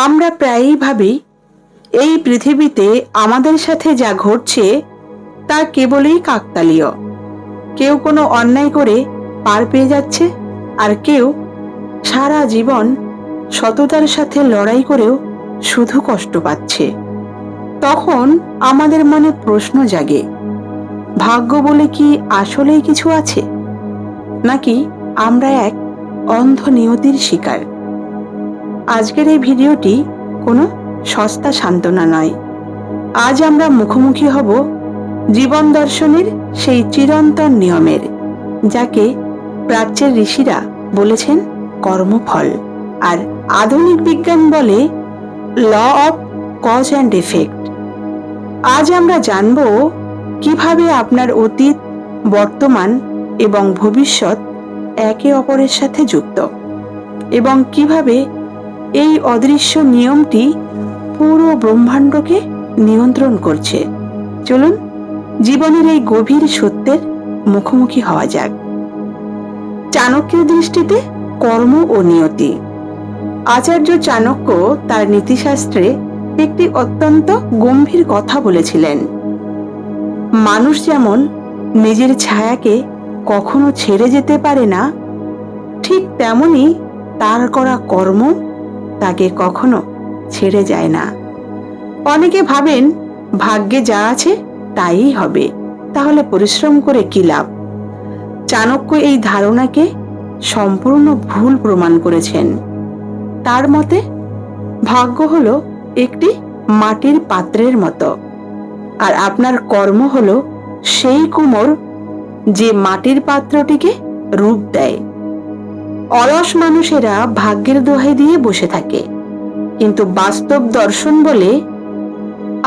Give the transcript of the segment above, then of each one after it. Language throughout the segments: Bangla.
আমরা প্রায়ই ভাবি এই পৃথিবীতে আমাদের সাথে যা ঘটছে তা কেবলই কাকতালীয়। কেউ কোনো অন্যায় করে পার পেয়ে যাচ্ছে, আর কেউ সারা জীবন সততার সাথে লড়াই করেও শুধু কষ্ট পাচ্ছে। তখন আমাদের মনে প্রশ্ন জাগে, ভাগ্য বলে কি আসলেই কিছু আছে, নাকি আমরা এক অন্ধ নিয়তির শিকার? আজকের এই ভিডিওটি কোনো সস্তা সান্ত্বনা নয়। আজ আমরা মুখোমুখি হব জীবন দর্শনের সেই চিরন্তন নিয়মের, যাকে প্রাচ্যের ঋষিরা বলেছেন কর্মফল, আর আধুনিক বিজ্ঞান বলে law of cause and effect. আজ আমরা জানব কিভাবে আপনার অতীত, বর্তমান এবং ভবিষ্যৎ একে অপরের সাথে যুক্ত, এবং কিভাবে এই অদৃশ্য নিয়মটি পুরো ব্রহ্মাণ্ডকে নিয়ন্ত্রণ করছে। চলুন জীবনের এই গভীর সত্যের মুখোমুখি হওয়া যাক। চাণক্যের দৃষ্টিতে কর্ম ও নিয়তি। আচার্য চাণক্য তার নীতিশাস্ত্রে একটি অত্যন্ত গম্ভীর কথা বলেছিলেন। মানুষ যেমন নিজের ছায়াকে কখনো ছেড়ে যেতে পারে না, ঠিক তেমনি তার করা কর্ম তাকে কখনো ছেড়ে যায় না। অনেকে ভাবেন ভাগ্যে যা আছে তাই হবে, তাহলে পরিশ্রম করে কি লাভ? চাণক্য এই ধারণাকে সম্পূর্ণ ভুল প্রমাণ করেছেন। তার মতে ভাগ্য হলো একটি মাটির পাত্রের মতো, আর আপনার কর্ম হলো সেই কুমোর যে মাটির পাত্রটিকে রূপ দেয়। অলস মানুষেরা ভাগ্যের দোহাই দিয়ে বসে থাকে, কিন্তু বাস্তব দর্শন বলে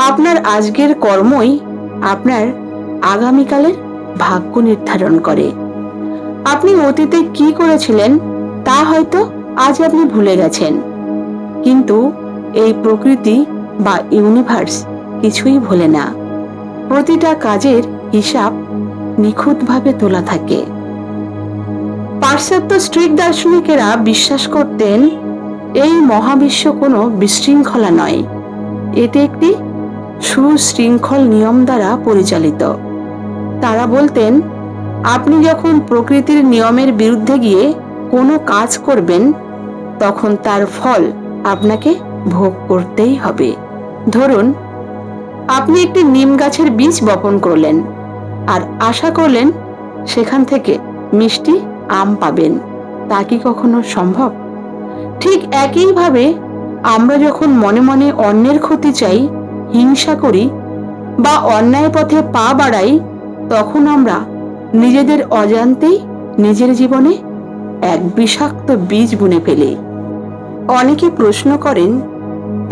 আপনার আজকের কর্মই আপনার আগামীকালের ভাগ্য নির্ধারণ করে। আপনি অতীতে কি করেছিলেন তা হয়তো আজ আপনি ভুলে গেছেন, কিন্তু এই প্রকৃতি বা ইউনিভার্স কিছুই ভোলে না। প্রতিটা কাজের হিসাব নিখুঁতভাবে তোলা থাকে। পাশ্চাত্য স্ট্রিক দার্শনিকেরা বিশ্বাস করতেন এই মহাবিশ্ব কোনো বিশৃঙ্খলা নয়, এটি একটি সুশৃঙ্খল নিয়ম দ্বারা পরিচালিত। তারা বলতেন, আপনি যখন প্রকৃতির নিয়মের বিরুদ্ধে গিয়ে কোনো কাজ করবেন, তখন তার ফল আপনাকে ভোগ করতেই হবে। ধরুন, আপনি একটি নিম গাছের বীজ বপন করলেন আর আশা করলেন সেখান থেকে মিষ্টি আম পাবেন। তা কি কখনো সম্ভব? ঠিক একইভাবে আমরা যখন মনে মনে অন্যের ক্ষতি চাই, হিংসা করি বা অন্যায় পথে পা বাড়াই, তখন আমরা নিজেদের অজান্তেই নিজের জীবনে এক বিষাক্ত বীজ বুনে ফেলি। অনেকে প্রশ্ন করেন,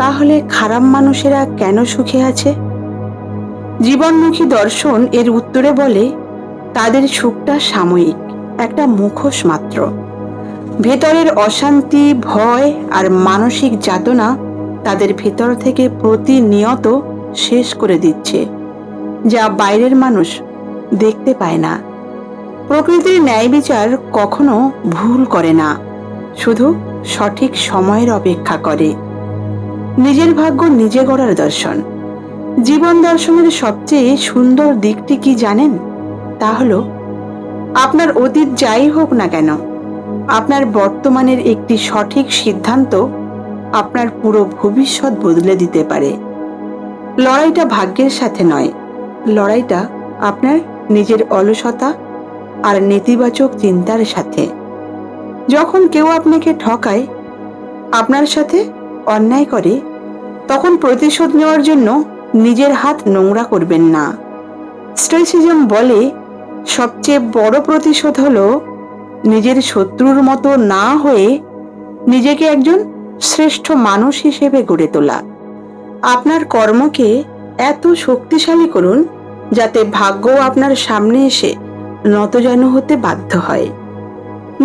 তাহলে খারাপ মানুষেরা কেন সুখে আছে? জীবনমুখী দর্শন এর উত্তরে বলে, তাদের সুখটা সাময়িক, একটা মুখোশ মাত্র। ভেতরের অশান্তি, ভয় আর মানসিক যাতনা তাদের ভেতর থেকে প্রতিনিয়ত শেষ করে দিচ্ছে, যা বাইরের মানুষ দেখতে পায় না। প্রকৃতির ন্যায় বিচার কখনো ভুল করে না, শুধু সঠিক সময়ের অপেক্ষা করে। নিজের ভাগ্য নিজে গড়ার দর্শন। জীবন দর্শনের সবচেয়ে সুন্দর দিকটি কি জানেন? তা হলো, আপনার অতীত যাই হোক না কেন, আপনার বর্তমানের একটি সঠিক সিদ্ধান্ত আপনার পুরো ভবিষ্যৎ বদলে দিতে পারে। লড়াইটা ভাগ্যের সাথে নয়, লড়াইটা আপনার নিজের অলসতা আর নেতিবাচক চিন্তার সাথে। যখন কেউ আপনাকে ঠকায়, আপনার সাথে অন্যায় করে, তখন প্রতিশোধ নেওয়ার জন্য নিজের হাত নোংরা করবেন না। স্টোইসিজম বলে, সবচেয়ে বড় প্রতিশোধ হলো নিজের শত্রুর মতো না হয়ে নিজেকে একজন শ্রেষ্ঠ মানুষ হিসেবে গড়ে তোলা। আপনার কর্মকে এত শক্তিশালী করুন যাতে ভাগ্য আপনার সামনে এসে নতজানু হতে বাধ্য হয়।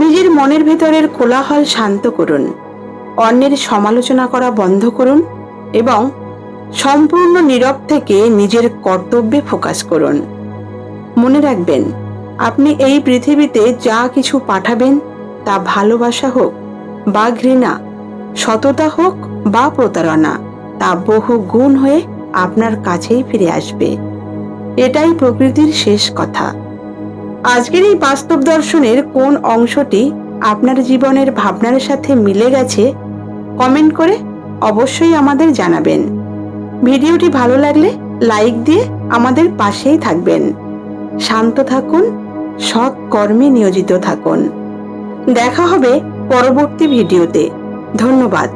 নিজের মনের ভেতরের কোলাহল শান্ত করুন, অন্যের সমালোচনা করা বন্ধ করুন এবং সম্পূর্ণ নীরব থেকে নিজের কর্তব্যে ফোকাস করুন। মনে রাখবেন, আপনি এই পৃথিবীতে যা কিছু পাঠাবেন, তা ভালোবাসা হোক বা ঘৃণা, সততা হোক বা প্রতারণা তা বহু গুণ হয়ে আপনার কাছেই ফিরে আসবে। এটাই প্রকৃতির শেষ কথা। আজকের এই বাস্তব দর্শনের কোন অংশটি আপনার জীবনের ভাবনার সাথে মিলে গেছে কমেন্ট করে অবশ্যই আমাদের জানাবেন। ভিডিওটি ভালো লাগলে লাইক দিয়ে আমাদের পাশেই থাকবেন। শান্ত থাকুন, সৎ কর্মে নিয়োজিত থাকুন। দেখা হবে পরবর্তী ভিডিওতে। ধন্যবাদ।